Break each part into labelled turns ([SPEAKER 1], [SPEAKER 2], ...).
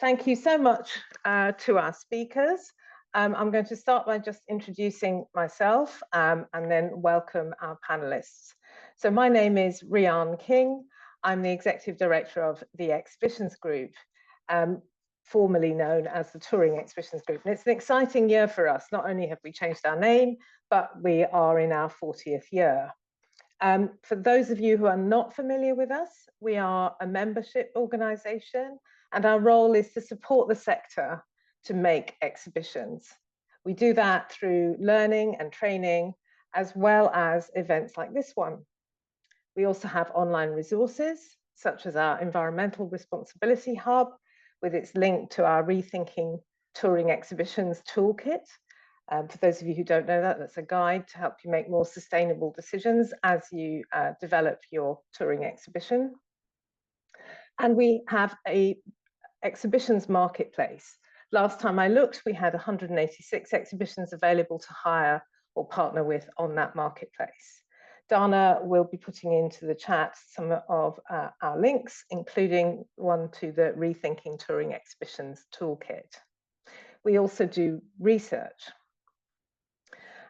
[SPEAKER 1] Thank you so much to our speakers. I'm going to start by just introducing myself and then welcome our panelists. So my name is Reyahn King. I'm the Executive Director of the Exhibitions Group, formerly known as the Touring Exhibitions Group. And it's an exciting year for us. Not only have we changed our name, but we are in our 40th year. For those of you who are not familiar with us, we are a membership organisation, and our role is to support the sector to make exhibitions. We do that through learning and training, as well as events like this one. We also have online resources, such as our Environmental Responsibility Hub, with its link to our Rethinking Touring Exhibitions Toolkit. For those of you who don't know that, that's a guide to help you make more sustainable decisions as you develop your touring exhibition. And we have a exhibitions marketplace. Last time I looked, we had 186 exhibitions available to hire or partner with on that marketplace. Dana will be putting into the chat some of our links, including one to the Rethinking Touring Exhibitions Toolkit. We also do research.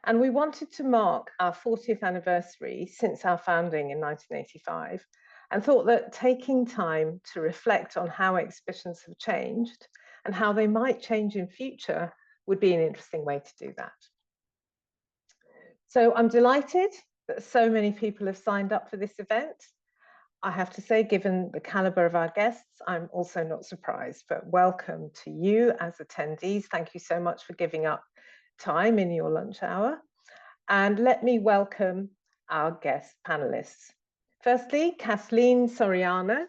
[SPEAKER 1] And we wanted to mark our 40th anniversary since our founding in 1985, and thought that taking time to reflect on how exhibitions have changed and how they might change in future would be an interesting way to do that. So I'm delighted that so many people have signed up for this event. I have to say, given the caliber of our guests, I'm also not surprised, but welcome to you as attendees. Thank you so much for giving up time in your lunch hour. And let me welcome our guest panelists. Firstly, Kathleen Soriano,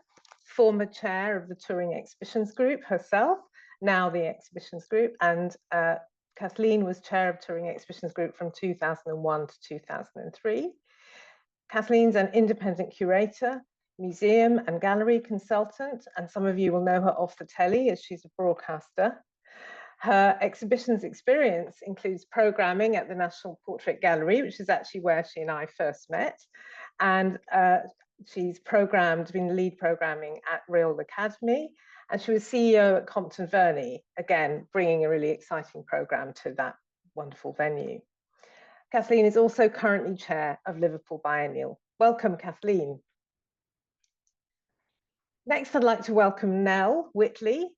[SPEAKER 1] former chair of the Touring Exhibitions Group herself, now the Exhibitions Group, and Kathleen was chair of Touring Exhibitions Group from 2001 to 2003. Kathleen's an independent curator, museum and gallery consultant, and some of you will know her off the telly as she's a broadcaster. Her exhibitions experience includes programming at the National Portrait Gallery, which is actually where she and I first met. And she's been lead programming at Real Academy. And she was CEO at Compton Verney, again, bringing a really exciting program to that wonderful venue. Kathleen is also currently chair of Liverpool Biennial. Welcome, Kathleen. Next, I'd like to welcome Nell Whitley.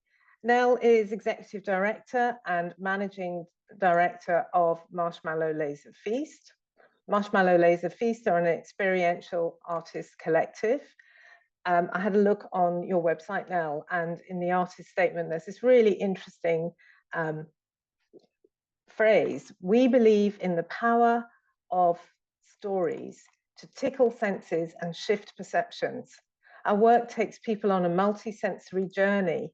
[SPEAKER 1] Nell is Executive Director and Managing Director of Marshmallow Laser Feast. Marshmallow Laser Feast are an experiential artist collective. I had a look on your website, Nell, and in the artist statement, there's this really interesting phrase. We believe in the power of stories to tickle senses and shift perceptions. Our work takes people on a multi-sensory journey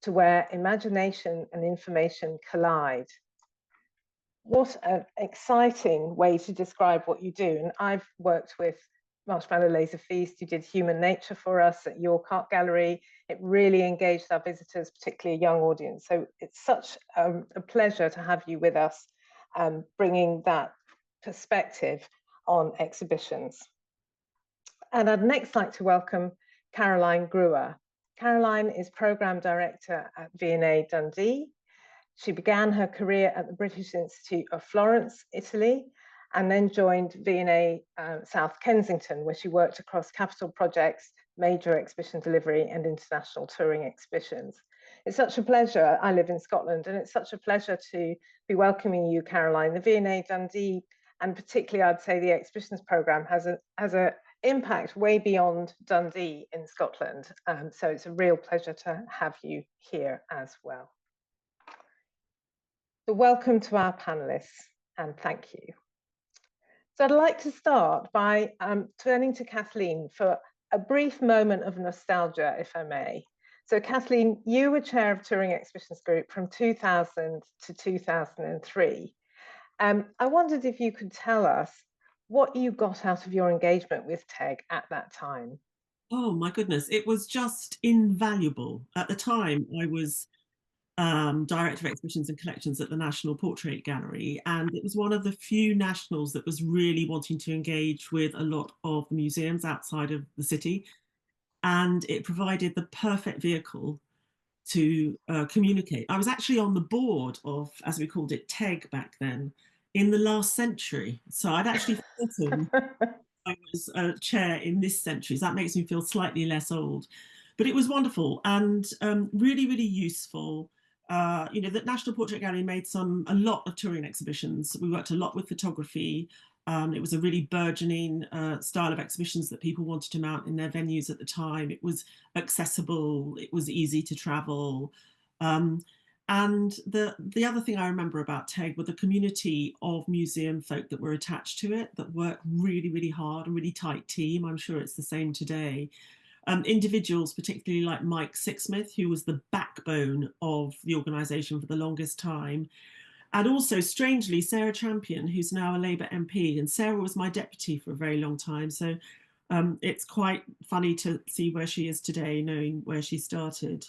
[SPEAKER 1] to where imagination and information collide. What an exciting way to describe what you do. And I've worked with Marshmallow Laser Feast. You did Human Nature for us at York Art Gallery. It really engaged our visitors, particularly a young audience. So it's such a pleasure to have you with us, bringing that perspective on exhibitions. And I'd next like to welcome Caroline Grewar. Caroline is Programme Director at V&A Dundee. She began her career at the British Institute of Florence, Italy, and then joined V&A South Kensington, where she worked across capital projects, major exhibition delivery, and international touring exhibitions. It's such a pleasure. I live in Scotland, and it's such a pleasure to be welcoming you, Caroline. The V&A Dundee, and particularly I'd say the exhibitions programme, has an impact way beyond Dundee in Scotland. So it's a real pleasure to have you here as well. So welcome to our panelists, and thank you. So I'd like to start by turning to Kathleen for a brief moment of nostalgia, if I may. So Kathleen, you were chair of Touring Exhibitions Group from 2000 to 2003. I wondered if you could tell us what you got out of your engagement with TEG at that time.
[SPEAKER 2] Oh my goodness, it was just invaluable. At the time, I was Director of Exhibitions and Collections at the National Portrait Gallery, and it was one of the few nationals that was really wanting to engage with a lot of the museums outside of the city, and it provided the perfect vehicle to communicate. I was actually on the board of, as we called it, TEG back then, in the last century. So I'd actually forgotten I was a chair in this century. So that makes me feel slightly less old. But it was wonderful and really, really useful. The National Portrait Gallery made a lot of touring exhibitions. We worked a lot with photography. It was a really burgeoning style of exhibitions that people wanted to mount in their venues at the time. It was accessible. It was easy to travel. And the other thing I remember about TEG were the community of museum folk that were attached to it, that worked really, really hard, a really tight team. I'm sure it's the same today. Individuals, particularly like Mike Sixsmith, who was the backbone of the organisation for the longest time. And also, strangely, Sarah Champion, who's now a Labour MP. And Sarah was my deputy for a very long time. So it's quite funny to see where she is today, knowing where she started.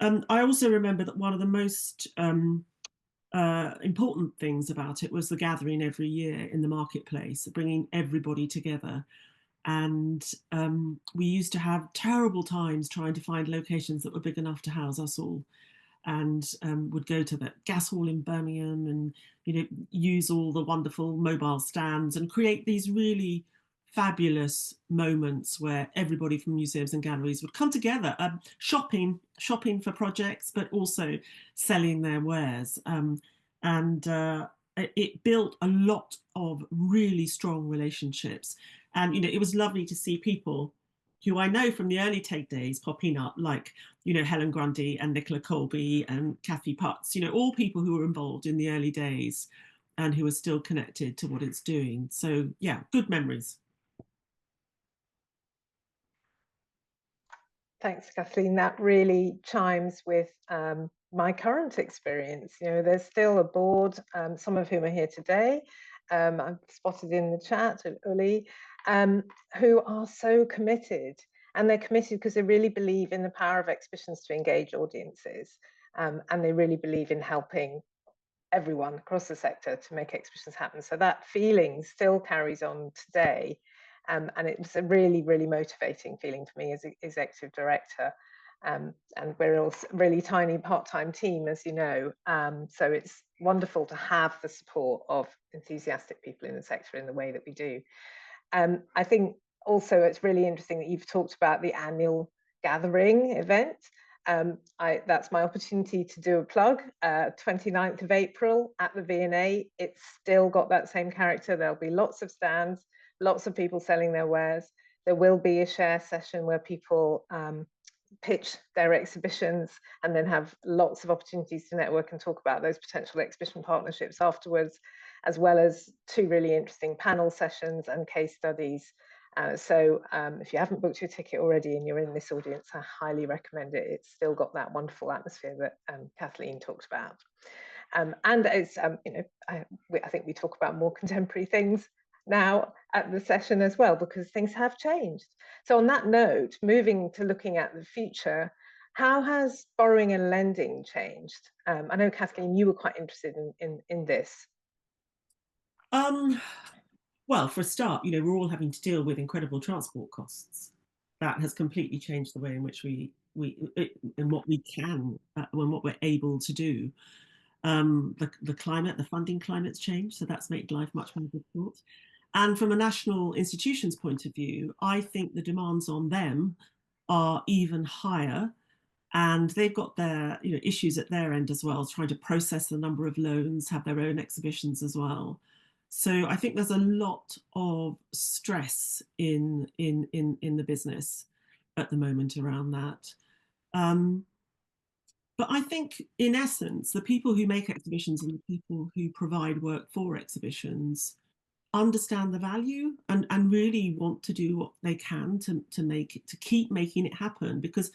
[SPEAKER 2] I also remember that one of the most important things about it was the gathering every year in the marketplace, bringing everybody together. And we used to have terrible times trying to find locations that were big enough to house us all, and would go to the gas hall in Birmingham and use all the wonderful mobile stands and create these really fabulous moments where everybody from museums and galleries would come together, shopping for projects, but also selling their wares. And it built a lot of really strong relationships. And, it was lovely to see people who I know from the early TEG days popping up, like, Helen Grundy and Nicola Colby and Kathy Putz, all people who were involved in the early days and who are still connected to what it's doing. So, yeah, good memories.
[SPEAKER 1] Thanks, Kathleen. That really chimes with my current experience. There's still a board, some of whom are here today. I've spotted in the chat, Uli, who are so committed. And they're committed because they really believe in the power of exhibitions to engage audiences. And they really believe in helping everyone across the sector to make exhibitions happen. So that feeling still carries on today. And it was a really, really motivating feeling for me as executive director. And we're all a really tiny part-time team, as you know. So it's wonderful to have the support of enthusiastic people in the sector in the way that we do. I think also it's really interesting that you've talked about the annual gathering event. That's my opportunity to do a plug. 29th of April at the V&A. It's still got that same character. There'll be lots of stands, lots of people selling their wares. There will be a share session where people pitch their exhibitions and then have lots of opportunities to network and talk about those potential exhibition partnerships afterwards, as well as 2 really interesting panel sessions and case studies. So if you haven't booked your ticket already and you're in this audience, I highly recommend it. It's still got that wonderful atmosphere that Kathleen talked about. And it's, I think we talk about more contemporary things now at the session as well, because things have changed. So on that note, moving to looking at the future, how has borrowing and lending changed? I know, Kathleen, you were quite interested in this.
[SPEAKER 2] Well, for a start, we're all having to deal with incredible transport costs. That has completely changed the way in which we and what we can and what we're able to do. The climate, the funding climate's changed, so that's made life much more difficult. And from a national institution's point of view, I think the demands on them are even higher, and they've got their issues at their end as well, trying to process the number of loans, have their own exhibitions as well. So I think there's a lot of stress in the business at the moment around that. But I think, in essence, the people who make exhibitions and the people who provide work for exhibitions understand the value and really want to do what they can to keep making it happen, because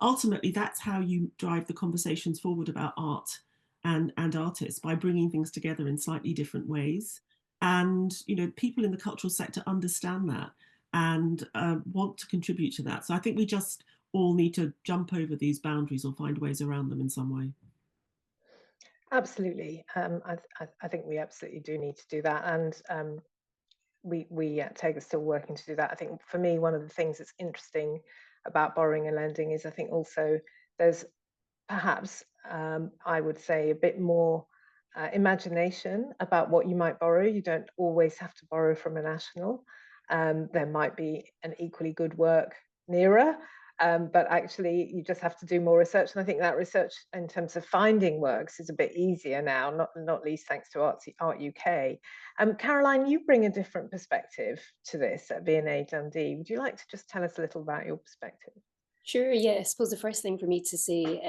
[SPEAKER 2] ultimately that's how you drive the conversations forward about art and artists, by bringing things together in slightly different ways. And people in the cultural sector understand that and want to contribute to that. So I think we just all need to jump over these boundaries or find ways around them in some way.
[SPEAKER 1] Absolutely. I think we absolutely do need to do that. And we at TEG are still working to do that. I think for me, one of the things that's interesting about borrowing and lending is I think also there's perhaps I would say a bit more imagination about what you might borrow. You don't always have to borrow from a national. There might be an equally good work nearer, but actually you just have to do more research. And I think that research in terms of finding works is a bit easier now, not least thanks to ArtUK. Caroline, you bring a different perspective to this at V&A Dundee. Would you like to just tell us a little about your perspective?
[SPEAKER 3] Sure, yeah. I suppose the first thing for me to say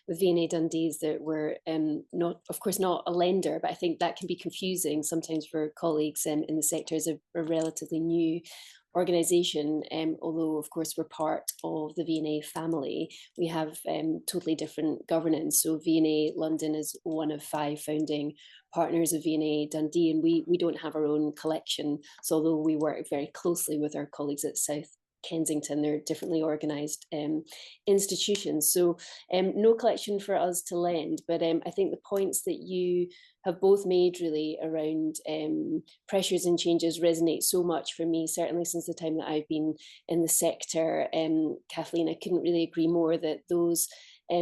[SPEAKER 3] with V&A Dundee is that we're not, of course, not a lender, but I think that can be confusing sometimes for colleagues in the sector as a relatively new organisation. Although, of course, we're part of the V&A family, we have totally different governance. So V&A London is one of 5 founding partners of V&A Dundee, and we don't have our own collection. So although we work very closely with our colleagues at South Kensington, they're differently organised institutions. So no collection for us to lend, but I think the points that you have both made really around pressures and changes resonate so much for me, certainly since the time that I've been in the sector. Kathleen, I couldn't really agree more that those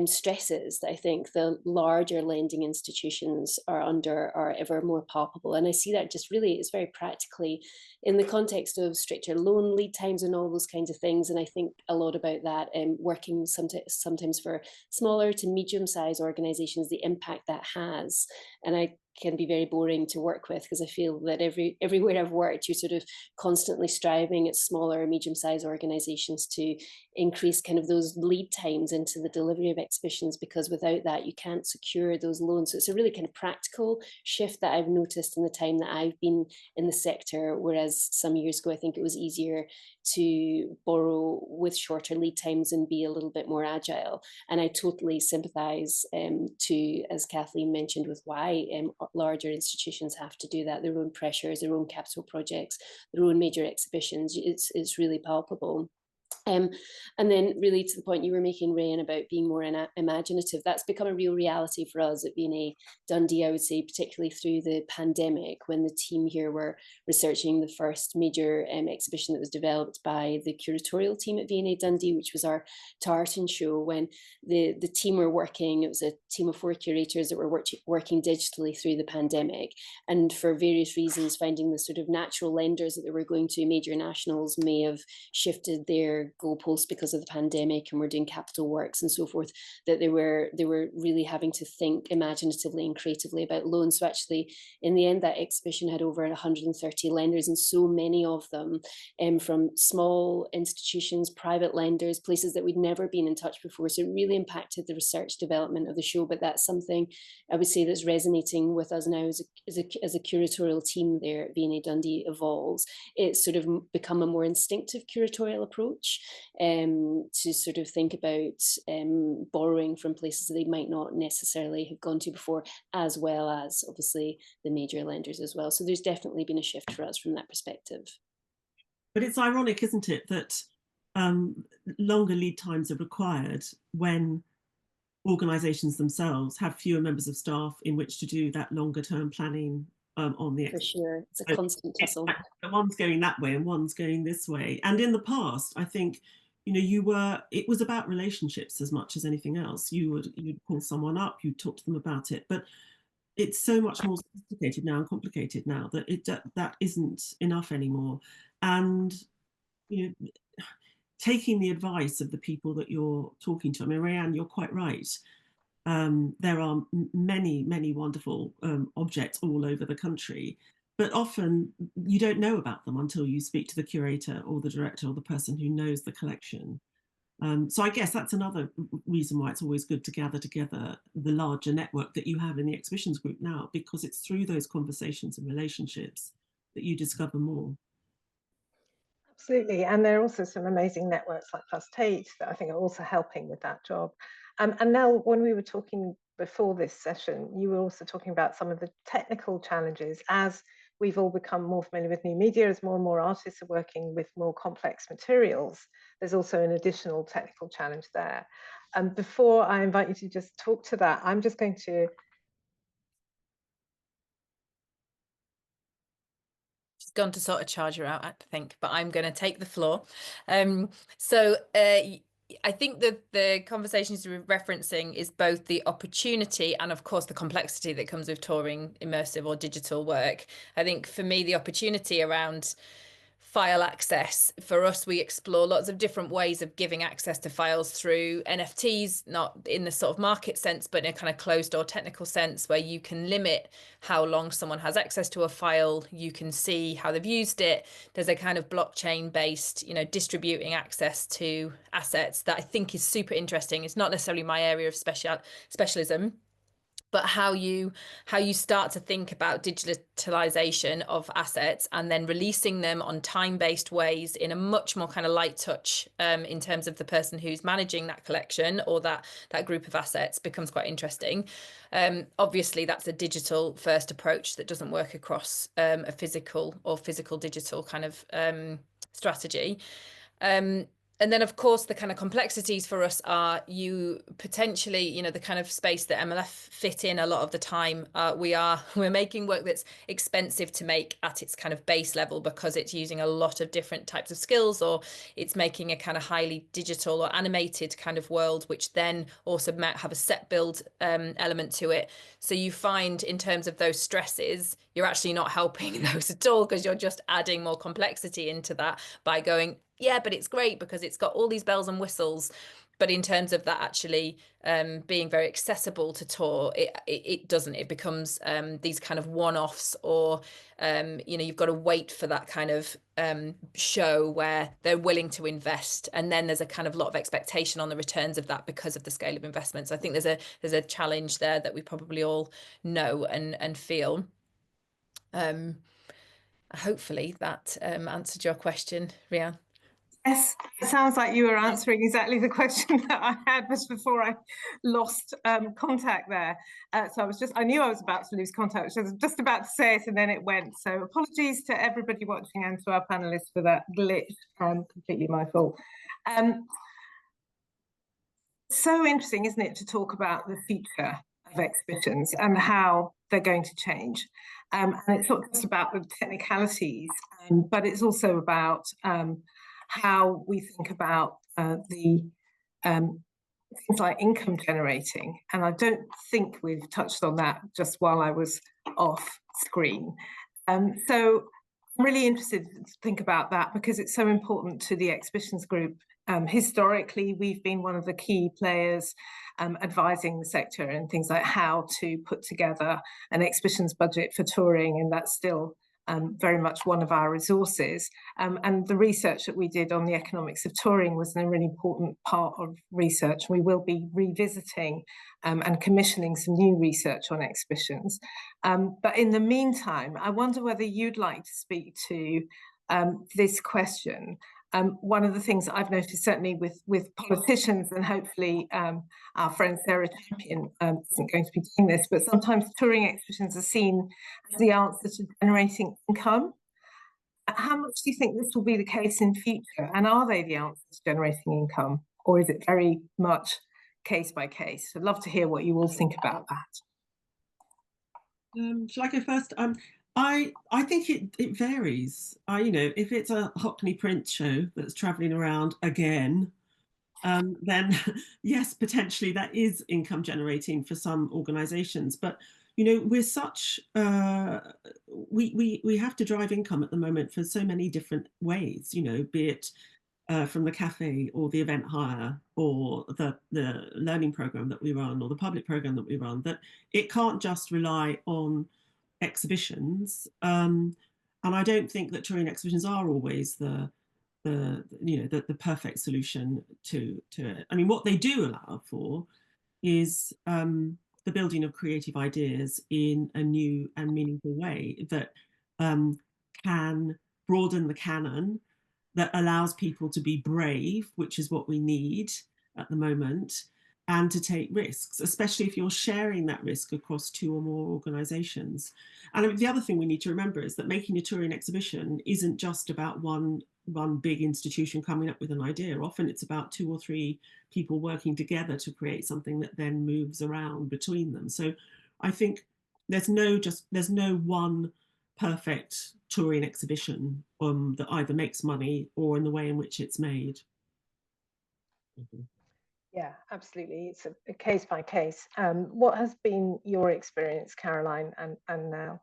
[SPEAKER 3] stresses that I think the larger lending institutions are under are ever more palpable. And I see that just really, it's very practically in the context of stricter loan lead times and all those kinds of things. And I think a lot about that, working sometimes for smaller to medium-sized organizations, the impact that has. And I can be very boring to work with because I feel that everywhere I've worked, you're sort of constantly striving at smaller, medium-sized organizations to increase kind of those lead times into the delivery of exhibitions, because without that, you can't secure those loans. So it's a really kind of practical shift that I've noticed in the time that I've been in the sector, whereas some years ago, I think it was easier to borrow with shorter lead times and be a little bit more agile. And I totally sympathize to, as Kathleen mentioned, with why larger institutions have to do that, their own pressures, their own capital projects, their own major exhibitions. It's really palpable. And then really to the point you were making, Reyahn, about being more imaginative, that's become a real reality for us at V&A Dundee, I would say, particularly through the pandemic, when the team here were researching the first major exhibition that was developed by the curatorial team at V&A Dundee, which was our tartan show. When the team were working, it was a team of 4 curators that were working digitally through the pandemic, and for various reasons finding the sort of natural lenders that they were going to, major nationals, may have shifted their goalposts because of the pandemic and were doing capital works and so forth, that they were really having to think imaginatively and creatively about loans. So actually in the end, that exhibition had over 130 lenders, and so many of them from small institutions, private lenders, places that we'd never been in touch before. So it really impacted the research development of the show. But that's something I would say that's resonating with us now as a curatorial team there at V&A Dundee evolves. It's sort of become a more instinctive curatorial approach to sort of think about borrowing from places that they might not necessarily have gone to before, as well as obviously the major lenders as well. So there's definitely been a shift for us from that perspective.
[SPEAKER 2] But it's ironic, isn't it, that longer lead times are required when organisations themselves have fewer members of staff in which to do that longer term planning on the
[SPEAKER 3] For sure, it's a constant tussle.
[SPEAKER 2] One's going that way and one's going this way. And in the past, I think, you know, it was about relationships as much as anything else. You'd call someone up, you'd talk to them about it, but it's so much more sophisticated now and complicated now that that isn't enough anymore. And you know, taking the advice of the people that you're talking to. I mean, Reyahn, you're quite right. There are many wonderful objects all over the country, but often you don't know about them until you speak to the curator or the director or the person who knows the collection. So I guess that's another reason why it's always good to gather together the larger network that you have in the exhibitions group now, because it's through those conversations and relationships that you discover more.
[SPEAKER 1] Absolutely, and there are also some amazing networks like Plus Tate that I think are also helping with that job. And now, when we were talking before this session, you were also talking about some of the technical challenges as we've all become more familiar with new media, as more and more artists are working with more complex materials. There's also an additional technical challenge there. And before I invite you to just talk to that, I'm just going to
[SPEAKER 4] gone to sort of charge her out, I think, but I'm going to take the floor. I think that the conversations we're referencing is both the opportunity and, of course, the complexity that comes with touring immersive or digital work. I think for me, the opportunity around file access, for us, we explore lots of different ways of giving access to files through NFTs, not in the sort of market sense, but in a kind of closed door technical sense, where you can limit how long someone has access to a file. You can see how they've used it. There's a kind of blockchain based, distributing access to assets that I think is super interesting. It's not necessarily my area of specialism, but how you start to think about digitalization of assets and then releasing them on time-based ways in a much more kind of light touch in terms of the person who's managing that collection or that group of assets becomes quite interesting. Obviously, that's a digital first approach that doesn't work across a physical or physical digital kind of strategy. And then, of course, the kind of complexities for us are you potentially, the kind of space that MLF fit in a lot of the time. We're making work that's expensive to make at its kind of base level because it's using a lot of different types of skills, or it's making a kind of highly digital or animated kind of world, which then also might have a set build element to it. So you find in terms of those stresses, you're actually not helping those at all because you're just adding more complexity into that by going, yeah, but it's great because it's got all these bells and whistles. But in terms of that actually being very accessible to tour, it doesn't. It becomes these kind of one-offs, or you've got to wait for that kind of show where they're willing to invest, and then there's a kind of lot of expectation on the returns of that because of the scale of investment. So I think there's a challenge there that we probably all know and feel. Hopefully that answered your question, Reyahn.
[SPEAKER 1] Yes, it sounds like you were answering exactly the question that I had just before I lost contact there. So I knew I was about to lose contact, I was just about to say it and then it went. So apologies to everybody watching and to our panelists for that glitch, completely my fault. So interesting, isn't it, to talk about the future of exhibitions and how they're going to change. And it's not just about the technicalities, but it's also about how we think about the things like income generating. And I don't think we've touched on that just while I was off screen. So I'm really interested to think about that because it's so important to the exhibitions group. Historically, we've been one of the key players advising the sector in things like how to put together an exhibitions budget for touring, and that's still very much one of our resources. And the research that we did on the economics of touring was a really important part of research. We will be revisiting and commissioning some new research on exhibitions. But in the meantime, I wonder whether you'd like to speak to this question. One of the things that I've noticed, certainly with politicians, and hopefully our friend Sarah Champion isn't going to be doing this, but sometimes touring exhibitions are seen as the answer to generating income. How much do you think this will be the case in future? And are they the answer to generating income? Or is it very much case by case? I'd love to hear what you all think about that.
[SPEAKER 2] Shall I go first? I think it varies. If it's a Hockney print show that's travelling around again, then yes, potentially that is income generating for some organisations. But we're such we have to drive income at the moment for so many different ways. Be it from the cafe or the event hire or the learning programme that we run or the public programme that we run, that it can't just rely on exhibitions, and I don't think that touring exhibitions are always the perfect solution to it. I mean, what they do allow for is the building of creative ideas in a new and meaningful way that can broaden the canon, that allows people to be brave, which is what we need at the moment, and to take risks, especially if you're sharing that risk across two or more organisations. And the other thing we need to remember is that making a touring exhibition isn't just about one big institution coming up with an idea. Often it's about two or three people working together to create something that then moves around between them. So I think there's no one perfect touring exhibition that either makes money or in the way in which it's made.
[SPEAKER 1] Yeah, absolutely. It's a case by case. What has been your experience, Caroline and Nell?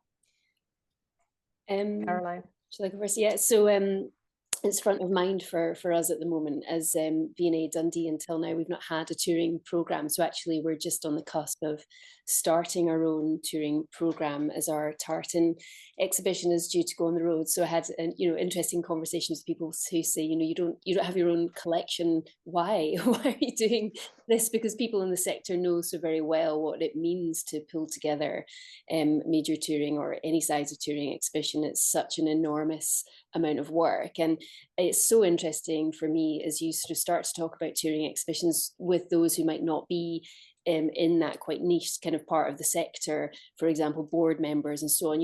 [SPEAKER 1] Caroline.
[SPEAKER 3] Shall I go first? Yeah, so it's front of mind for us at the moment as V&A Dundee. Until now, we've not had a touring programme. So actually, we're just on the cusp of starting our own touring programme as our tartan exhibition is due to go on the road. So I had interesting conversations with people who say, you don't have your own collection. Why? Why are you doing this? Because people in the sector know so very well what it means to pull together major touring or any size of touring exhibition. It's such an enormous amount of work, and it's so interesting for me as you sort of start to talk about touring exhibitions with those who might not be in that quite niche kind of part of the sector, for example, board members and so on.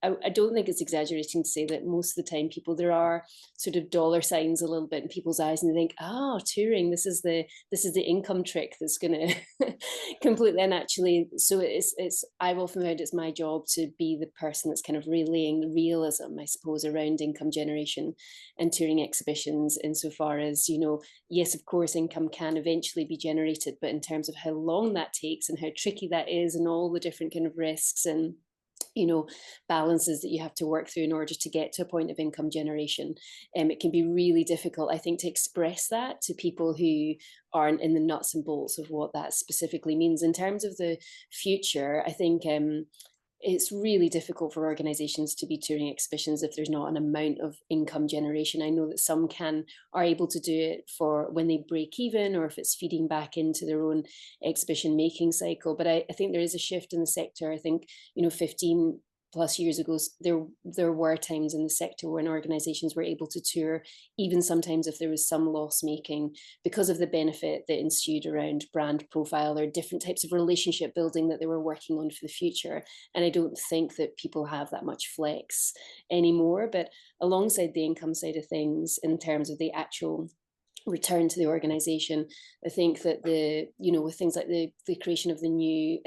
[SPEAKER 3] I don't think it's exaggerating to say that most of the time there are sort of dollar signs a little bit in people's eyes, and they think, touring, this is the income trick that's going to completely. And actually, so I've often found it's my job to be the person that's kind of relaying the realism, I suppose, around income generation and touring exhibitions, insofar as, yes, of course, income can eventually be generated, but in terms of how long that takes and how tricky that is and all the different kind of risks and balances that you have to work through in order to get to a point of income generation. It can be really difficult, I think, to express that to people who aren't in the nuts and bolts of what that specifically means. In terms of the future, I think it's really difficult for organisations to be touring exhibitions if there's not an amount of income generation. I know that some are able to do it for when they break even, or if it's feeding back into their own exhibition making cycle. But I think there is a shift in the sector. I think 15 plus years ago, there were times in the sector when organisations were able to tour, even sometimes if there was some loss making, because of the benefit that ensued around brand profile or different types of relationship building that they were working on for the future. And I don't think that people have that much flex anymore. But alongside the income side of things, in terms of the actual return to the organisation, I think that with things like the creation of the new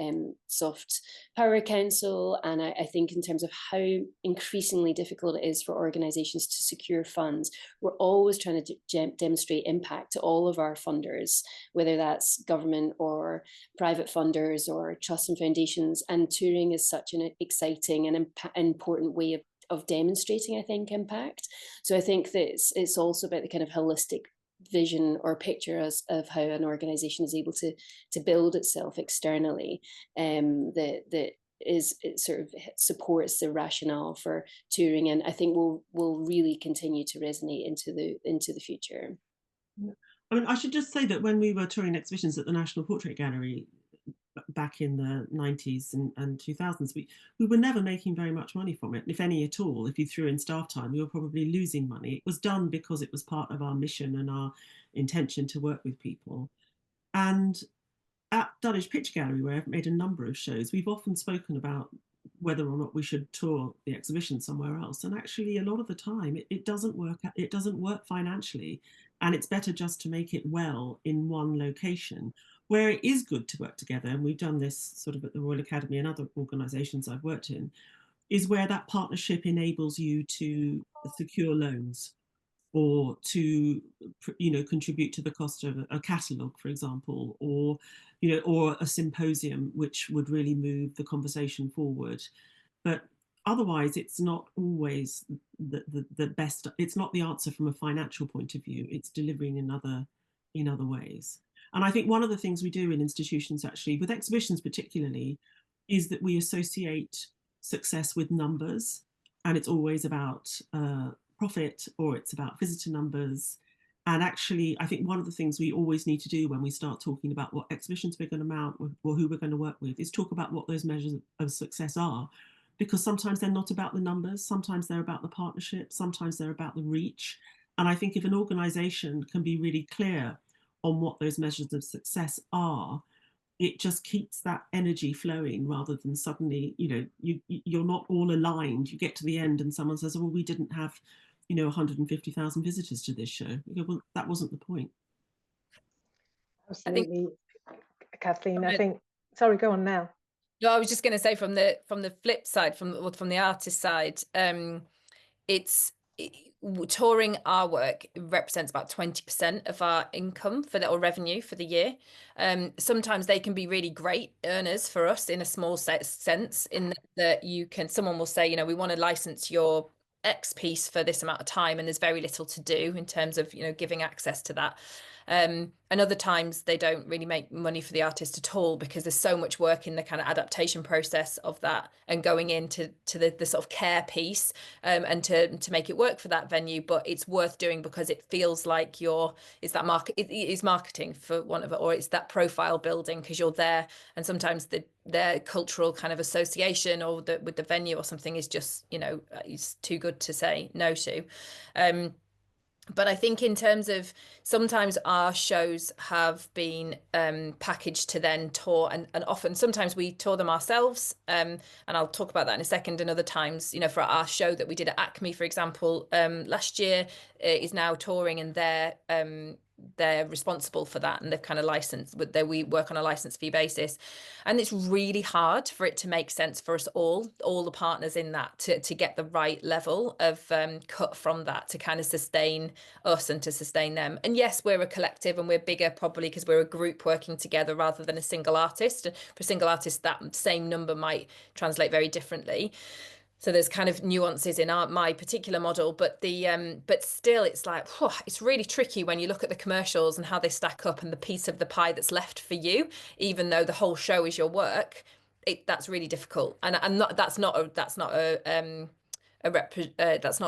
[SPEAKER 3] soft power council, and I think in terms of how increasingly difficult it is for organisations to secure funds, we're always trying to demonstrate impact to all of our funders, whether that's government or private funders or trusts and foundations. And touring is such an exciting and important way of demonstrating, I think, impact. So I think that it's also about the kind of holistic vision or picture of how an organization is able to build itself externally, that it sort of supports the rationale for touring, and I think will really continue to resonate into the future.
[SPEAKER 2] I mean, I should just say that when we were touring exhibitions at the National Portrait Gallery back in the 90s and 2000s, we were never making very much money from it, if any at all. If you threw in staff time, we were probably losing money. It was done because it was part of our mission and our intention to work with people. And at Dulwich Picture Gallery, where I've made a number of shows, we've often spoken about whether or not we should tour the exhibition somewhere else. And actually, a lot of the time, it doesn't work. It doesn't work financially, and it's better just to make it well in one location. Where it is good to work together, and we've done this sort of at the Royal Academy and other organisations I've worked in, is where that partnership enables you to secure loans or to contribute to the cost of a catalogue, for example, or a symposium, which would really move the conversation forward. But otherwise, it's not always the best. It's not the answer from a financial point of view. It's delivering in other ways. And I think one of the things we do in institutions, actually, with exhibitions particularly, is that we associate success with numbers, and it's always about profit, or it's about visitor numbers. And actually, I think one of the things we always need to do when we start talking about what exhibitions we're going to mount or who we're going to work with is talk about what those measures of success are, because sometimes they're not about the numbers, sometimes they're about the partnership, sometimes they're about the reach. And I think if an organisation can be really clear on what those measures of success are, it just keeps that energy flowing, rather than suddenly, you're not all aligned. You get to the end and someone says, well, we didn't have 150,000 visitors to this show. You go, well, that wasn't the point.
[SPEAKER 1] Absolutely. Kathleen, I think, sorry, go on now.
[SPEAKER 4] No, I was just going to say, from the flip side, from the artist side, touring our work represents about 20% of our income for or revenue for the year. Sometimes they can be really great earners for us in a small sense, in that someone will say, you know, we want to license your X piece for this amount of time, and there's very little to do in terms of, you know, giving access to that. And other times they don't really make money for the artist at all, because there's so much work in the kind of adaptation process of that, and going into the sort of care piece, and to make it work for that venue. But it's worth doing because it feels like it's marketing, for want of it, or it's that profile building, because you're there, and sometimes their cultural kind of association with the venue or something is just, you know, it's too good to say no to. But I think in terms of, sometimes our shows have been packaged to then tour, and often sometimes we tour them ourselves, and I'll talk about that in a second. And other times, you know, for our show that we did at ACME, for example, last year, is now touring, and they're responsible for that, and they've kind of licensed, we work on a license fee basis. And it's really hard for it to make sense for us all the partners in that, to get the right level of cut from that, to kind of sustain us and to sustain them. And yes, we're a collective, and we're bigger probably because we're a group working together rather than a single artist. For a single artist, that same number might translate very differently. So there's kind of nuances in my particular model, but but still, it's like, it's really tricky when you look at the commercials and how they stack up, and the piece of the pie that's left for you, even though the whole show is your work. That's really difficult, and that's not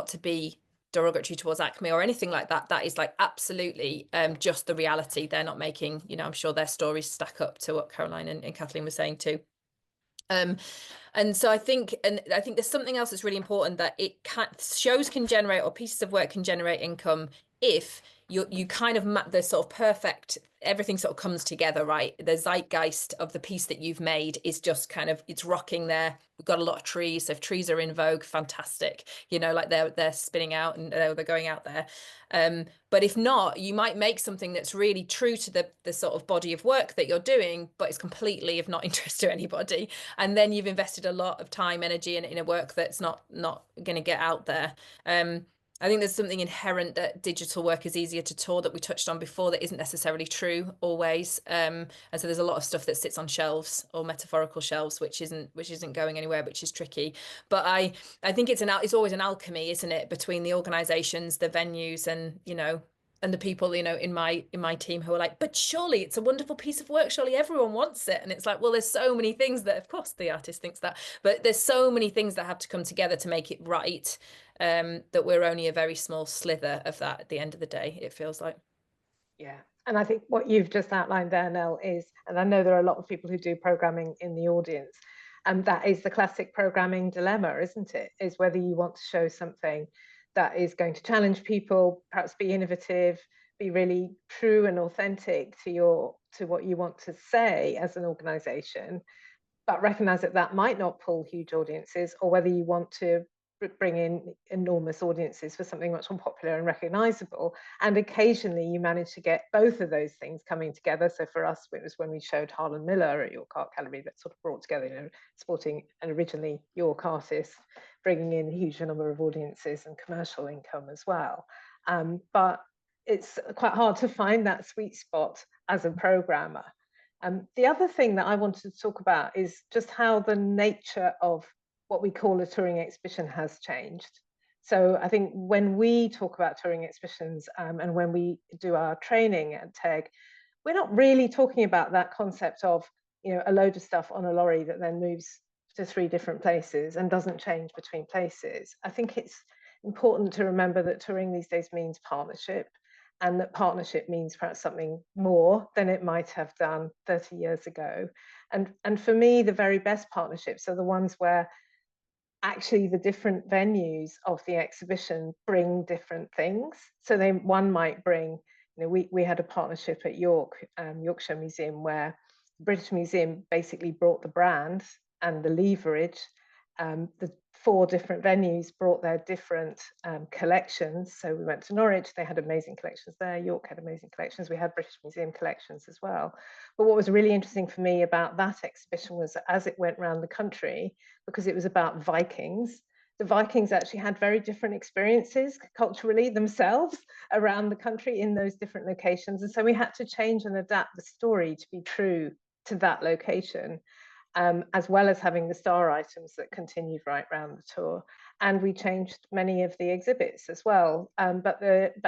[SPEAKER 4] to be derogatory towards ACME or anything like that. That is like absolutely just the reality. They're not making, you know, I'm sure their stories stack up to what Caroline and Kathleen were saying too. And so I think there's something else that's really important, that shows can generate, or pieces of work can generate income, if you kind of the sort of perfect, everything sort of comes together, right? The zeitgeist of the piece that you've made is just kind of, it's rocking there. We've got a lot of trees, so if trees are in vogue, fantastic, you know, like they're spinning out and they're going out there. But if not, you might make something that's really true to the sort of body of work that you're doing, but it's completely of not interest to anybody, and then you've invested a lot of time, energy in a work that's not going to get out there. I think there's something inherent that digital work is easier to tour, that we touched on before, that isn't necessarily true always. And so there's a lot of stuff that sits on shelves, or metaphorical shelves, which isn't going anywhere, which is tricky. But I think it's always an alchemy, isn't it, between the organizations, the venues, and, you know, and the people, you know, in my team who are like, but surely it's a wonderful piece of work, surely everyone wants it. And it's like, well, there's so many things that, of course the artist thinks that, but there's so many things that have to come together to make it right, that we're only a very small slither of that at the end of the day, it feels like.
[SPEAKER 1] Yeah, and I think what you've just outlined there, Nell, is, and I know there are a lot of people who do programming in the audience, and that is the classic programming dilemma, isn't it? Is whether you want to show something that is going to challenge people, perhaps be innovative, be really true and authentic to what you want to say as an organization, but recognize that might not pull huge audiences, or whether you want to bring in enormous audiences for something much more popular and recognizable. And occasionally you manage to get both of those things coming together. So for us, it was when we showed Harlan Miller at York Art Gallery that sort of brought together, you know, supporting an originally York artist, bringing in a huge number of audiences and commercial income as well. But it's quite hard to find that sweet spot as a programmer. The other thing that I wanted to talk about is just how the nature of what we call a touring exhibition has changed. So I think when we talk about touring exhibitions, and when we do our training at TEG, we're not really talking about that concept of, you know, a load of stuff on a lorry that then moves to 3 different places and doesn't change between places. I think it's important to remember that touring these days means partnership, and that partnership means perhaps something more than it might have done 30 years ago. And for me, the very best partnerships are the ones where actually the different venues of the exhibition bring different things. So one might bring, you know, we had a partnership at Yorkshire Museum, where the British Museum basically brought the brand and the leverage. The 4 different venues brought their different collections. So we went to Norwich, they had amazing collections there. York had amazing collections. We had British Museum collections as well. But what was really interesting for me about that exhibition was, as it went around the country, because it was about Vikings, the Vikings actually had very different experiences culturally themselves around the country in those different locations. And so we had to change and adapt the story to be true to that location, as well as having the star items that continued right around the tour. And we changed many of the exhibits as well. But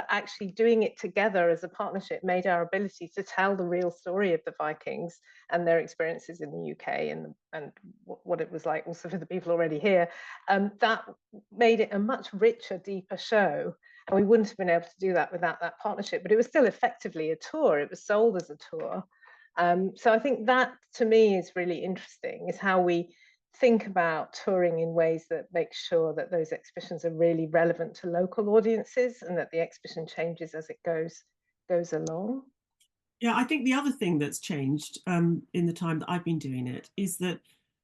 [SPEAKER 1] actually doing it together as a partnership made our ability to tell the real story of the Vikings and their experiences in the UK and what it was like also for the people already here. That made it a much richer, deeper show. And we wouldn't have been able to do that without that partnership, but it was still effectively a tour. It was sold as a tour. So I think that to me is really interesting, is how we think about touring in ways that make sure that those exhibitions are really relevant to local audiences and that the exhibition changes as it goes along.
[SPEAKER 2] Yeah, I think the other thing that's changed in the time that I've been doing it is that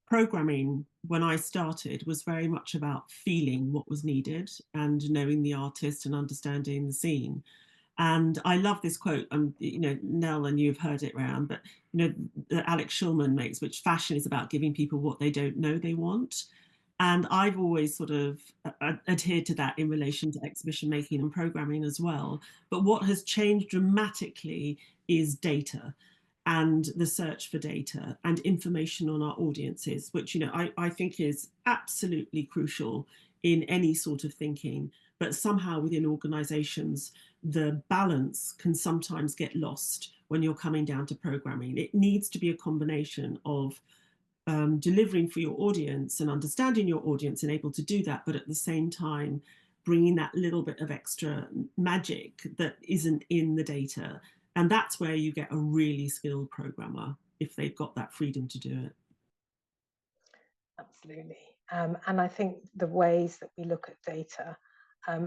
[SPEAKER 2] programming, when I started, was very much about feeling what was needed and knowing the artist and understanding the scene. And I love this quote, Nell, and you've heard it around, but that Alex Shulman makes, which fashion is about giving people what they don't know they want. And I've always sort of adhered to that in relation to exhibition making and programming as well. But what has changed dramatically is data and the search for data and information on our audiences, which I think is absolutely crucial in any sort of thinking. But somehow within organizations, the balance can sometimes get lost when you're coming down to programming. It needs to be a combination of delivering for your audience and understanding your audience and able to do that, but at the same time, bringing that little bit of extra magic that isn't in the data. And that's where you get a really skilled programmer, if they've got that freedom to do it.
[SPEAKER 1] Absolutely. And I think the ways that we look at data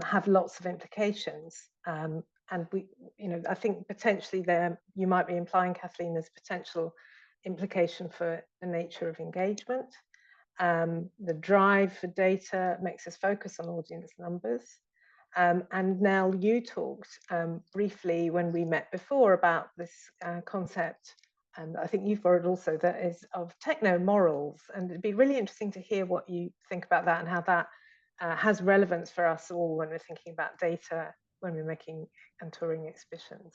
[SPEAKER 1] have lots of implications. And I think potentially there, you might be implying, Kathleen, there's potential implication for the nature of engagement. The drive for data makes us focus on audience numbers. And Nell, you talked briefly when we met before about this concept, and I think you've borrowed also, that is of techno-morals. And it'd be really interesting to hear what you think about that and how that has relevance for us all when we're thinking about data, when we're making and touring exhibitions.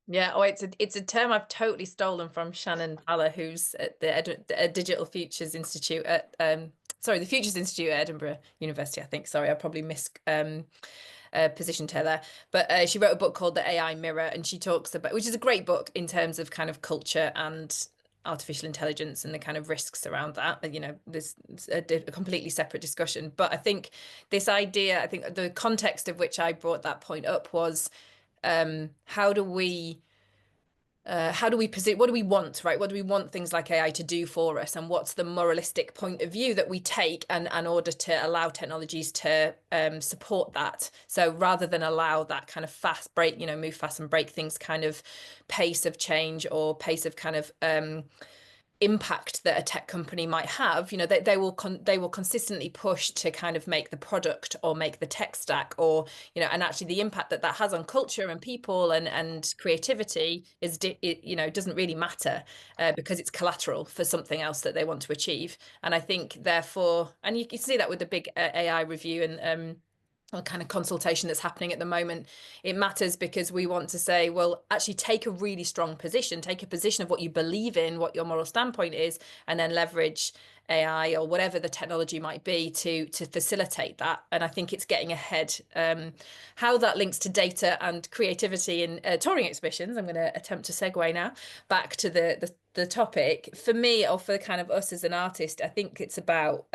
[SPEAKER 4] Yeah, it's a term I've totally stolen from Shannon Haller, who's at the Digital Futures Institute at the Futures Institute at Edinburgh University, I think. Sorry, I probably positioned her there, but she wrote a book called The AI Mirror, and she talks about, which is a great book in terms of kind of culture and artificial intelligence and the kind of risks around that. There's a completely separate discussion, but I think this idea, I think the context of which I brought that point up was how do we position, what do we want, right? What do we want things like AI to do for us, and what's the moralistic point of view that we take and in order to allow technologies to support that? So rather than allow that kind of fast break, move fast and break things kind of pace of change or pace of kind of impact that a tech company might have, they will consistently push to kind of make the product or make the tech stack, or and actually the impact that has on culture and people and creativity is doesn't really matter because it's collateral for something else that they want to achieve. And I think therefore, and you see that with the big AI review and kind of consultation that's happening at the moment, it matters because we want to say, well, actually take a really strong position, take a position of what you believe in, what your moral standpoint is, and then leverage AI or whatever the technology might be to facilitate that. And I think it's getting ahead. How that links to data and creativity in touring exhibitions, I'm going to attempt to segue now back to the topic. For me, or for kind of us as an artist, I think it's about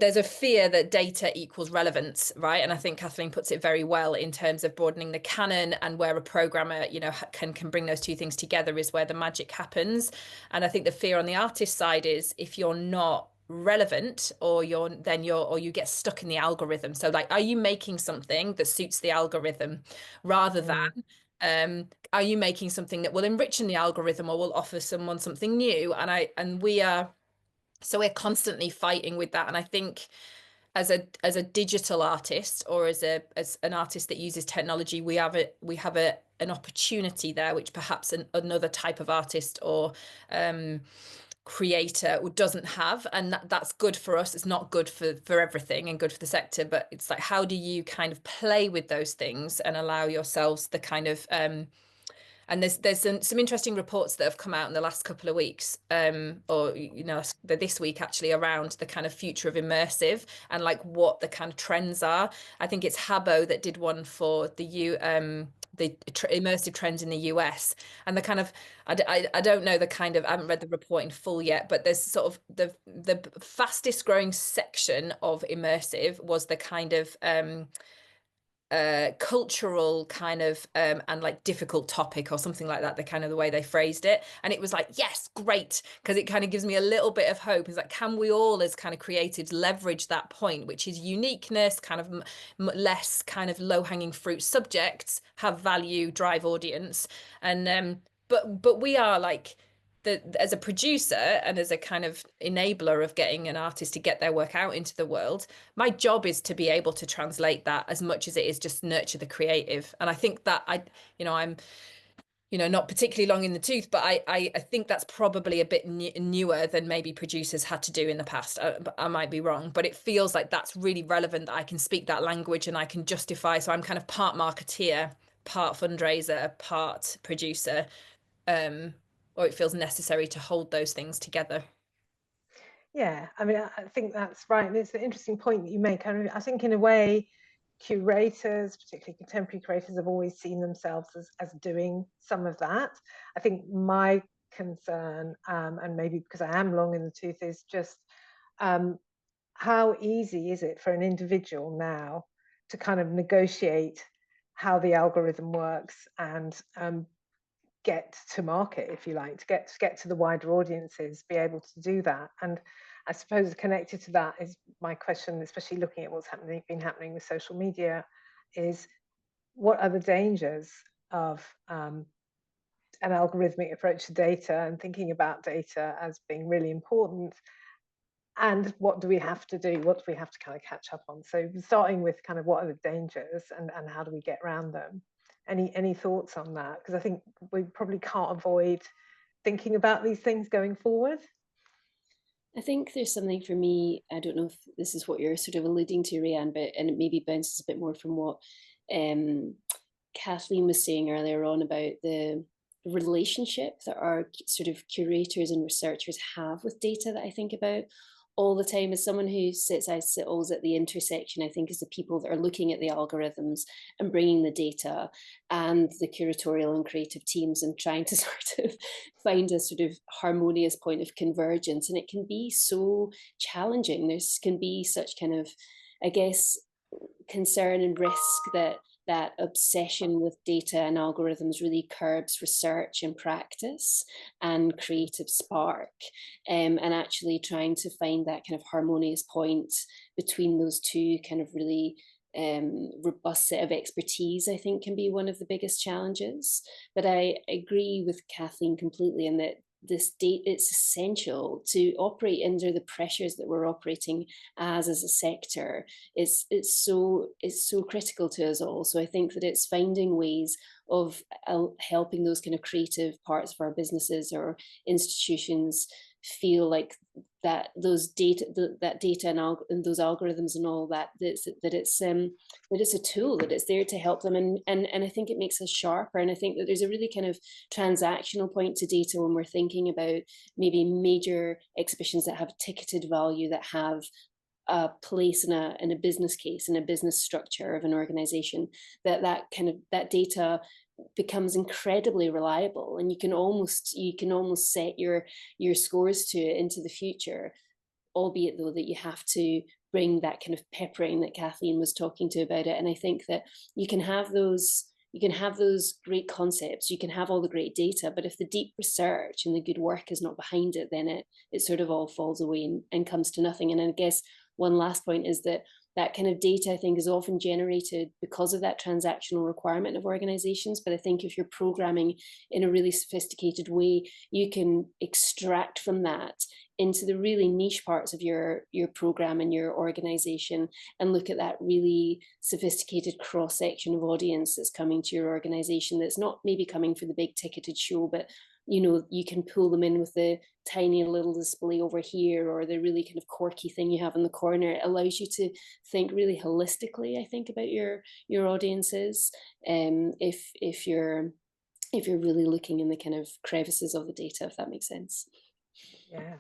[SPEAKER 4] there's a fear that data equals relevance, right? And I think Kathleen puts it very well in terms of broadening the canon, and where a programmer, can bring those two things together is where the magic happens. And I think the fear on the artist side is if you're not relevant, or you get stuck in the algorithm. So like, are you making something that suits the algorithm rather than are you making something that will enrich in the algorithm or will offer someone something new? So we're constantly fighting with that. And I think as a digital artist, or as an artist that uses technology, we have an opportunity there, which perhaps another type of artist or creator doesn't have, and that's good for us. It's not good for everything and good for the sector, but it's like, how do you kind of play with those things and allow yourselves the kind of and there's some interesting reports that have come out in the last couple of weeks, or this week actually, around the kind of future of immersive and like what the kind of trends are. I think it's Habbo that did one for the immersive trends in the US, and the kind of I don't know the kind of, I haven't read the report in full yet, but there's sort of the fastest growing section of immersive was the kind of cultural kind of and like difficult topic or something like that, the kind of the way they phrased it. And it was like, yes, great, because it kind of gives me a little bit of hope. Is like, can we all as kind of creatives leverage that point, which is uniqueness, kind of less kind of low-hanging fruit subjects have value, drive audience. And but we are like, as a producer and as a kind of enabler of getting an artist to get their work out into the world, my job is to be able to translate that as much as it is just nurture the creative. And I think that I'm not particularly long in the tooth, but I think that's probably a bit newer than maybe producers had to do in the past. I might be wrong, but it feels like that's really relevant, that I can speak that language and I can justify. So I'm kind of part marketeer, part fundraiser, part producer. Or it feels necessary to hold those things together.
[SPEAKER 1] Yeah, I mean, I think that's right. And it's an interesting point that you make. I think in a way, curators, particularly contemporary curators, have always seen themselves as doing some of that. I think my concern, and maybe because I am long in the tooth, is just how easy is it for an individual now to kind of negotiate how the algorithm works and get to market, if you like, to get to the wider audiences, be able to do that. And I suppose connected to that is my question, especially looking at what's been happening with social media, is what are the dangers of an algorithmic approach to data and thinking about data as being really important, and what do we have to do, what do we have to kind of catch up on? So starting with kind of what are the dangers and how do we get around them? Any thoughts on that? Because I think we probably can't avoid thinking about these things going forward.
[SPEAKER 3] I think there's something for me, I don't know if this is what you're sort of alluding to, Reyahn, and it maybe bounces a bit more from what Kathleen was saying earlier on about the relationship that our sort of curators and researchers have with data, that I think about all the time. As someone who sits always at the intersection, I think, is the people that are looking at the algorithms and bringing the data, and the curatorial and creative teams, and trying to sort of find a sort of harmonious point of convergence. And it can be so challenging. There's can be such kind of, I guess, concern and risk that obsession with data and algorithms really curbs research and practice and creative spark, and actually trying to find that kind of harmonious point between those two kind of really robust set of expertise, I think, can be one of the biggest challenges. But I agree with Kathleen completely in that it's essential to operate under the pressures that we're operating as a sector. It's so critical to us all. So I think that it's finding ways of helping those kind of creative parts of our businesses or institutions feel like that those data, that data and those algorithms and all that, that it's a tool, that it's there to help them, and I think it makes us sharper. And I think that there's a really kind of transactional point to data when we're thinking about maybe major exhibitions that have ticketed value, that have a place in a business case, in a business structure of an organization, that data becomes incredibly reliable, and you can almost set your scores to it into the future, albeit though that you have to bring that kind of peppering that Kathleen was talking to about it. And I think that you can have those great concepts, you can have all the great data, but if the deep research and the good work is not behind it, then it sort of all falls away and comes to nothing. And I guess one last point is that kind of data, I think, is often generated because of that transactional requirement of organizations. But I think if you're programming in a really sophisticated way, you can extract from that into the really niche parts of your program and your organization, and look at that really sophisticated cross section of audience that's coming to your organization, that's not maybe coming for the big ticketed show, but you know, you can pull them in with the tiny little display over here, or the really kind of quirky thing you have in the corner. It allows you to think really holistically, I think, about your audiences. If you're really looking in the kind of crevices of the data, if that makes sense.
[SPEAKER 1] Yeah,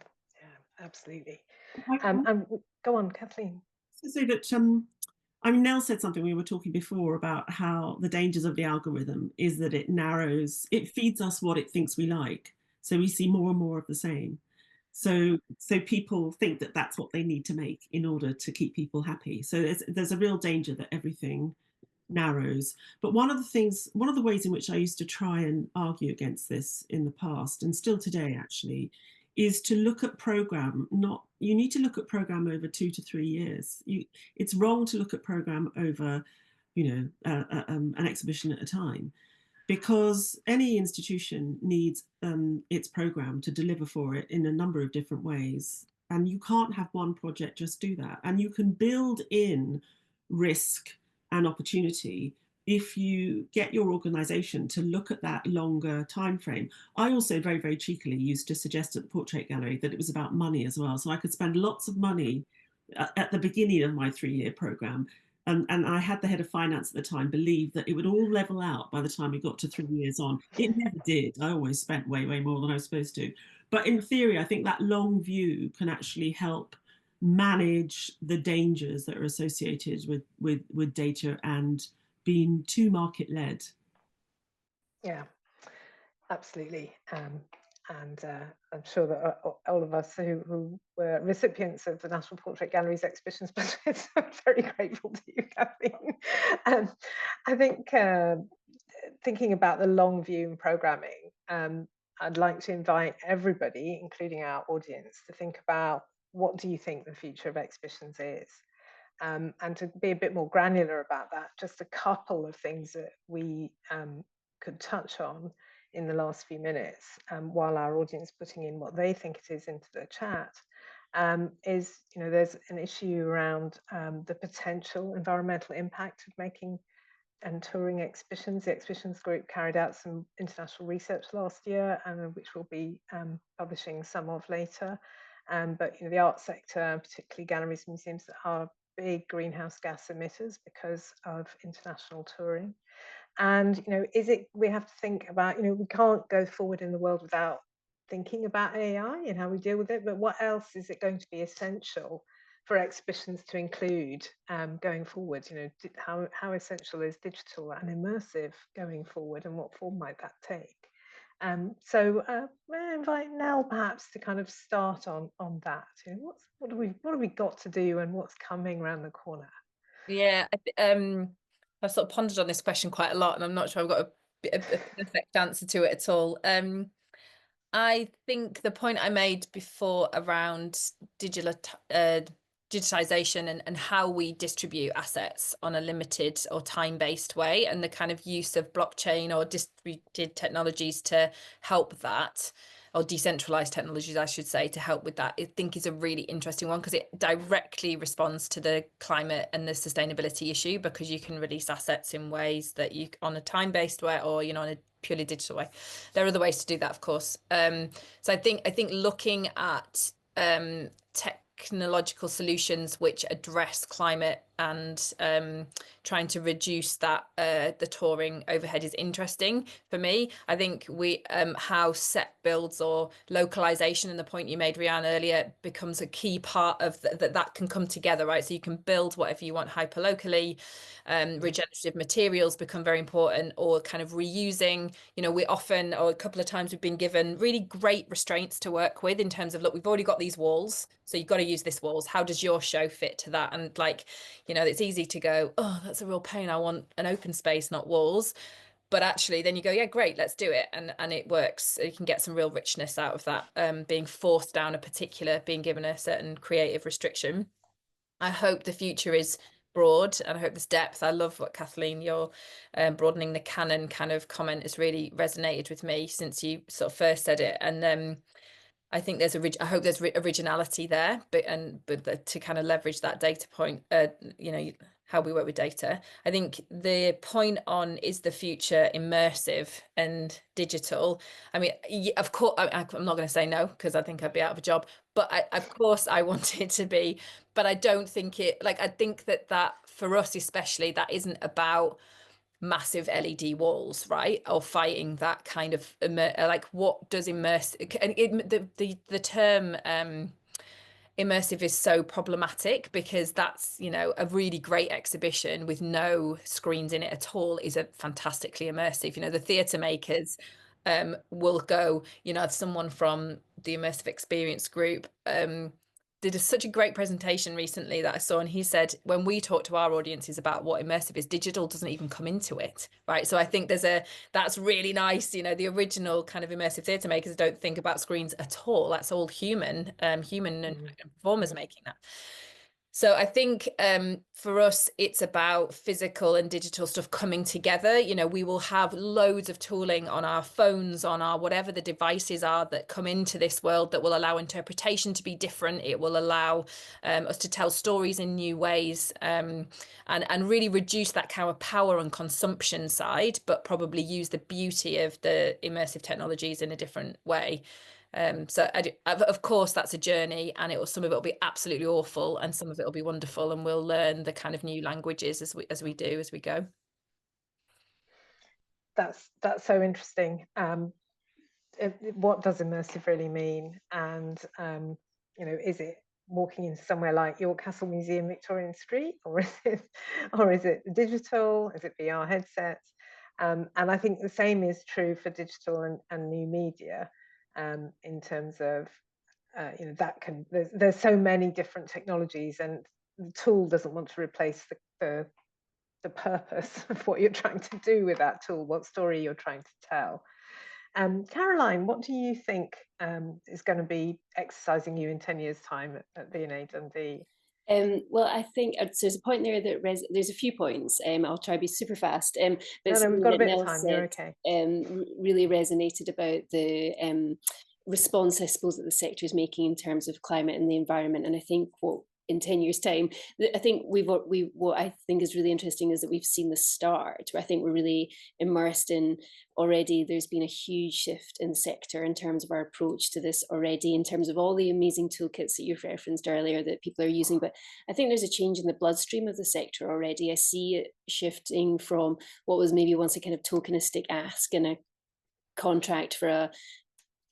[SPEAKER 1] absolutely.
[SPEAKER 2] I
[SPEAKER 1] And go on, Kathleen.
[SPEAKER 2] to say that I mean, Nell said something, we were talking before about how the dangers of the algorithm is that it narrows, it feeds us what it thinks we like. So we see more and more of the same. So people think that that's what they need to make in order to keep people happy. So there's a real danger that everything narrows. But one of the ways in which I used to try and argue against this in the past, and still today actually, is to look at program, you need to look at program over 2 to 3 years. It's wrong to look at program over, an exhibition at a time, because any institution needs its program to deliver for it in a number of different ways. And you can't have one project just do that. And you can build in risk and opportunity if you get your organization to look at that longer time frame. I also very, very cheekily used to suggest at the Portrait Gallery that it was about money as well. So I could spend lots of money at the beginning of my 3-year program. And I had the head of finance at the time believe that it would all level out by the time we got to 3 years on. It never did. I always spent way, way more than I was supposed to. But in theory, I think that long view can actually help manage the dangers that are associated with data and being too market led.
[SPEAKER 1] Yeah, absolutely. And I'm sure that all of us who were recipients of the National Portrait Gallery's exhibitions budgets are very grateful to you, Kathleen. I think thinking about the long view in programming, I'd like to invite everybody, including our audience, to think about, what do you think the future of exhibitions is? And to be a bit more granular about that, just a couple of things that we could touch on in the last few minutes, while our audience putting in what they think it is into the chat, is, there's an issue around the potential environmental impact of making and touring exhibitions. The exhibitions group carried out some international research last year, and which we'll be publishing some of later. But the art sector, particularly galleries and museums, are big greenhouse gas emitters because of international touring. And we have to think about, we can't go forward in the world without thinking about AI and how we deal with it, but what else is it going to be essential for exhibitions to include going forward? How essential is digital and immersive going forward, and what form might that take? So I invite Nell perhaps to kind of start on that. What have we got to do, and what's coming around the corner?
[SPEAKER 4] Yeah, I've sort of pondered on this question quite a lot, and I'm not sure I've got a perfect answer to it at all. I think the point I made before around digitization and how we distribute assets on a limited or time-based way, and the kind of use of blockchain or distributed technologies to help that, or decentralized technologies, I should say, to help with that, I think is a really interesting one, because it directly responds to the climate and the sustainability issue, because you can release assets in ways that you, on a time-based way, or on a purely digital way. There are other ways to do that, of course. So I think looking at technological solutions which address climate and trying to reduce that the touring overhead is interesting for me. I think how set builds or localization, and the point you made, Reyahn, earlier, becomes a key part of that can come together, right? So you can build whatever you want hyper locally. Regenerative materials become very important, or kind of reusing. We often, or a couple of times, we've been given really great restraints to work with in terms of, look, we've already got these walls, so you've got to use this walls. How does your show fit to that? And it's easy to go, oh, that's a real pain. I want an open space, not walls. But actually then you go, yeah, great, let's do it. And it works. You can get some real richness out of that, being forced down a particular, being given a certain creative restriction. I hope the future is broad, and I hope there's depth. I love what, Kathleen, your broadening the canon kind of comment has really resonated with me since you sort of first said it. And I think there's I hope there's originality there, but to kind of leverage that data point, you know, how we work with data. I think the point on is the future immersive and digital. I mean, of course, I'm not going to say no, because I think I'd be out of a job, but of course I want it to be, but I don't think I think that for us especially, that isn't about massive LED walls, right? Or fighting that kind of like, what does immersive, and the term immersive is so problematic, because that's, you know, a really great exhibition with no screens in it at all is a fantastically immersive. You know, the theatre makers will go, you know, someone from the immersive experience group did such a great presentation recently that I saw, and he said, when we talk to our audiences about what immersive is, digital doesn't even come into it, right? So I think that's really nice. You know, the original kind of immersive theatre makers don't think about screens at all. That's all human and performers making that. So I think for us, it's about physical and digital stuff coming together. You know, we will have loads of tooling on our phones, on our whatever the devices are that come into this world that will allow interpretation to be different. It will allow us to tell stories in new ways, and really reduce that kind of power and consumption side, but probably use the beauty of the immersive technologies in a different way. So of course that's a journey, and some of it will be absolutely awful, and some of it will be wonderful, and we'll learn the kind of new languages as we go.
[SPEAKER 1] That's so interesting. What does immersive really mean? And you know, is it walking into somewhere like York Castle Museum, Victorian Street, or is it digital? Is it VR headsets? And I think the same is true for digital and new media. In terms of, you know, there's so many different technologies, and the tool doesn't want to replace the purpose of what you're trying to do with that tool, what story you're trying to tell. Caroline, what do you think is going to be exercising you in 10 years' time at V&A Dundee?
[SPEAKER 3] Well, I think there's a point there that there's a few points. I'll try to be super fast. But
[SPEAKER 1] no, we've got a bit of time. You're okay.
[SPEAKER 3] Really resonated about the response, I suppose, that the sector is making in terms of climate and the environment. And I think in 10 years' time, I think what I think is really interesting is that we've seen the start. I think we're really immersed in already. There's been a huge shift in the sector in terms of our approach to this already, in terms of all the amazing toolkits that you've referenced earlier that people are using. But I think there's a change in the bloodstream of the sector already. I see it shifting from what was maybe once a kind of tokenistic ask and a contract for a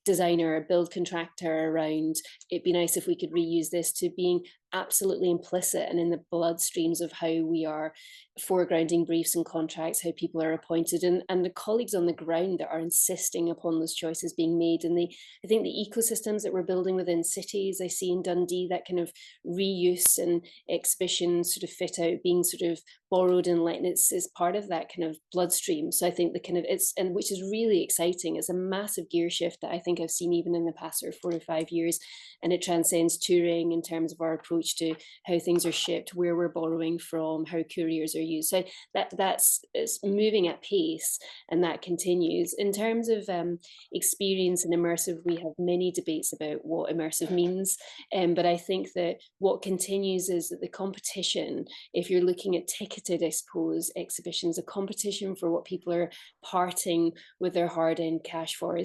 [SPEAKER 3] designer, a build contractor around, it'd be nice if we could reuse this, to being absolutely implicit and in the bloodstreams of how we are foregrounding briefs and contracts, how people are appointed, and the colleagues on the ground that are insisting upon those choices being made. And I think the ecosystems that we're building within cities, I see in Dundee that kind of reuse and exhibition sort of fit out being sort of borrowed and letting is part of that kind of bloodstream. So I think the kind of and which is really exciting. It's a massive gear shift that I think I've seen even in the past sort of 4 or 5 years, and it transcends touring in terms of our approach to how things are shipped, where we're borrowing from, how couriers are used. So it's moving at pace, and that continues. In terms of experience and immersive, we have many debates about what immersive means, but I think that what continues is that the competition, if you're looking at ticketed, I suppose, exhibitions, a competition for what people are parting with their hard-earned cash for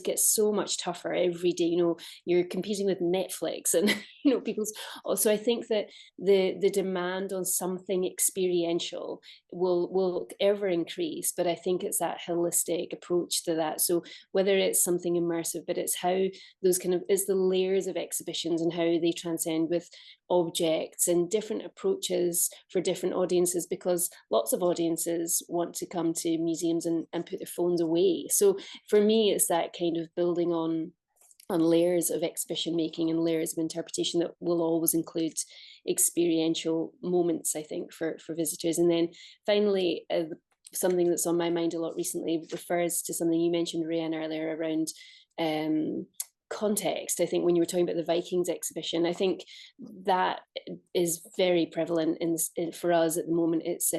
[SPEAKER 3] gets so much tougher every day. You know, you're competing with Netflix and you know people's. So I think that the demand on something experiential will ever increase, but I think it's that holistic approach to that. So whether it's something immersive, but it's how those it's the layers of exhibitions and how they transcend with objects and different approaches for different audiences, because lots of audiences want to come to museums and put their phones away. So for me, it's that kind of building on layers of exhibition making and layers of interpretation that will always include experiential moments, I think, for visitors. And then finally, something that's on my mind a lot recently refers to something you mentioned, Reyahn, earlier around context. I think when you were talking about the Vikings exhibition, I think that is very prevalent for us at the moment. It's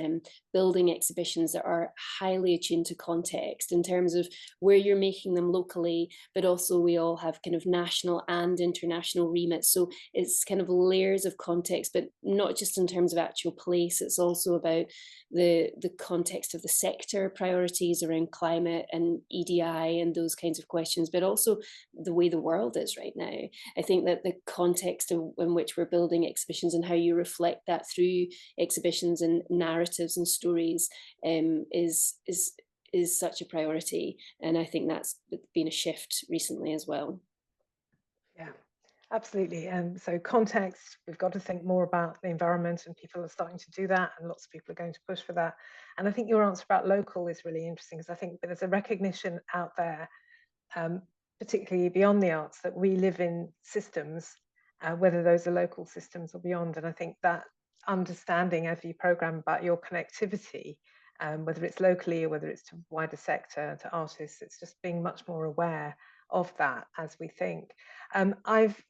[SPEAKER 3] building exhibitions that are highly attuned to context in terms of where you're making them locally, but also we all have kind of national and international remits. So it's kind of layers of context, but not just in terms of actual place. It's also about the context of the sector priorities around climate and EDI and those kinds of questions, but also the way the world is right now. I think that the context in which we're building exhibitions and how you reflect that through exhibitions and narratives and stories is such a priority. And I think that's been a shift recently as well.
[SPEAKER 1] Yeah, absolutely. And so context, we've got to think more about the environment, and people are starting to do that, and lots of people are going to push for that. And I think your answer about local is really interesting, because I think there's a recognition out there, particularly beyond the arts, that we live in systems, whether those are local systems or beyond. And I think that understanding as you program about your connectivity, whether it's locally or whether it's to wider sector, to artists, it's just being much more aware of that as we think. I've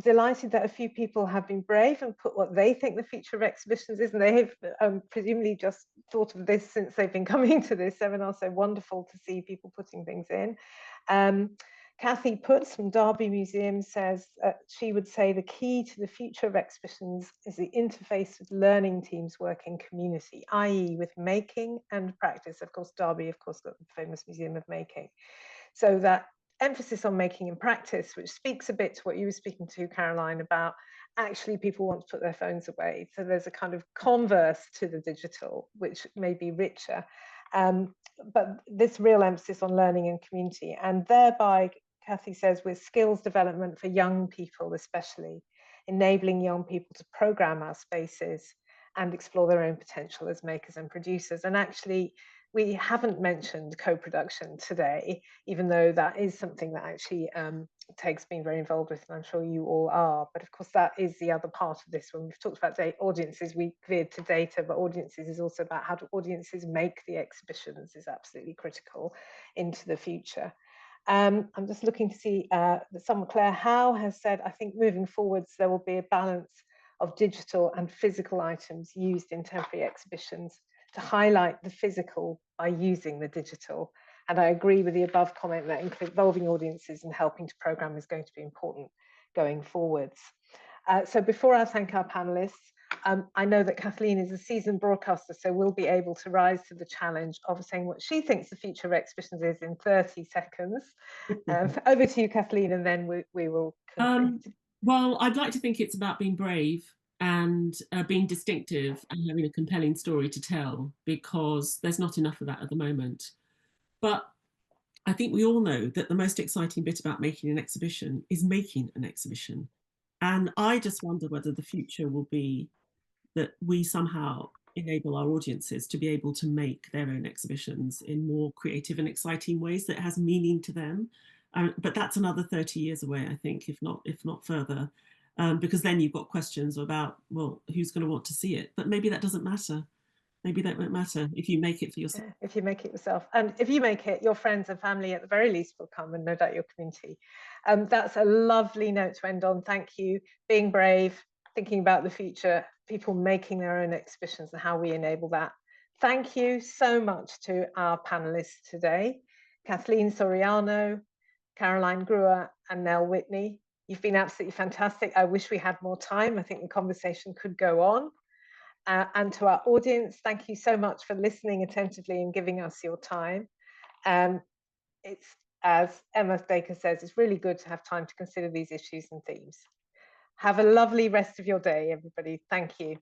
[SPEAKER 1] delighted that a few people have been brave and put what they think the future of exhibitions is, and they have presumably just thought of this since they've been coming to this seminar. So wonderful to see people putting things in. Kathy Putz from Derby Museum says she would say the key to the future of exhibitions is the interface with learning teams working community, i.e. with making and practice. Of course, Derby, of course, got the famous Museum of Making. So that emphasis on making and practice, which speaks a bit to what you were speaking to, Caroline, about actually people want to put their phones away. So there's a kind of converse to the digital, which may be richer. But this real emphasis on learning and community, and thereby, Kathy says, with skills development for young people, especially enabling young people to program our spaces and explore their own potential as makers and producers. And actually, we haven't mentioned co-production today, even though that is something that actually TEG's been very involved with, and I'm sure you all are. But of course, that is the other part of this. When we've talked about audiences, we veered to data, but audiences is also about how do audiences make the exhibitions is absolutely critical into the future. I'm just looking to see that Claire Howe has said, I think moving forwards, there will be a balance of digital and physical items used in temporary exhibitions to highlight the physical by using the digital. And I agree with the above comment that involving audiences and helping to program is going to be important going forwards. So before I thank our panelists, I know that Kathleen is a seasoned broadcaster, so we'll be able to rise to the challenge of saying what she thinks the future of exhibitions is in 30 seconds. Over to you, Kathleen, and then we will conclude.
[SPEAKER 2] Well, I'd like to think it's about being brave and being distinctive and having a compelling story to tell, because there's not enough of that at the moment. But I think we all know that the most exciting bit about making an exhibition is making an exhibition. And I just wonder whether the future will be that we somehow enable our audiences to be able to make their own exhibitions in more creative and exciting ways that has meaning to them. But that's another 30 years away, I think, if not further, because then you've got questions about, well, who's going to want to see it? But maybe that doesn't matter. Maybe that won't matter if you make it for yourself.
[SPEAKER 1] Yeah, if you make it yourself. And if you make it, your friends and family at the very least will come, and no doubt your community. That's a lovely note to end on. Thank you. Being brave, thinking about the future, people making their own exhibitions and how we enable that. Thank you so much to our panelists today, Kathleen Soriano, Caroline Grewar, and Nell Whitley. You've been absolutely fantastic. I wish we had more time. I think the conversation could go on. And to our audience, thank you so much for listening attentively and giving us your time. It's, as Emma Baker says, it's really good to have time to consider these issues and themes. Have a lovely rest of your day, everybody. Thank you.